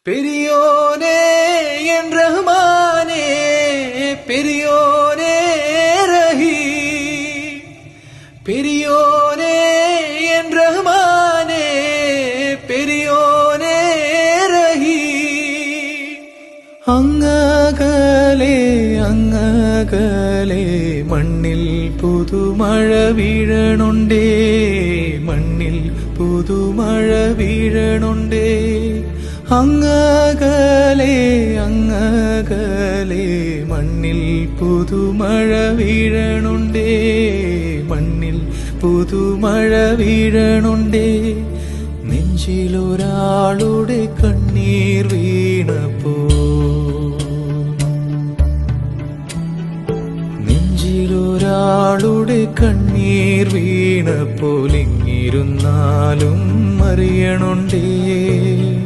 பெரியோனே என் ரஹ்மானே, பெரியோனே ரஹீம், பெரியோனே என் ரஹ்மானே, பெரியோனே ரஹீம். അങ്ങകലെ അങ്ങകലെ മണ്ണിൽ പുതുമഴ വീഴണുണ്ടേ, മണ്ണിൽ പുതുമഴ വീഴണുണ്ടേ. അങ്ങകലെ അങ്ങകലെ മണ്ണിൽ പുതുമഴ വീഴണുണ്ടേ, മണ്ണിൽ പുതുമഴ വീഴണുണ്ടേ. നെഞ്ചിലൊരാളുടെ കണ്ണീർ വീണപ്പോ, നെഞ്ചിലൊരാളുടെ കണ്ണീർ വീണപ്പോൾ ഇങ്ങിരുന്നാലും അറിയണുണ്ടേ.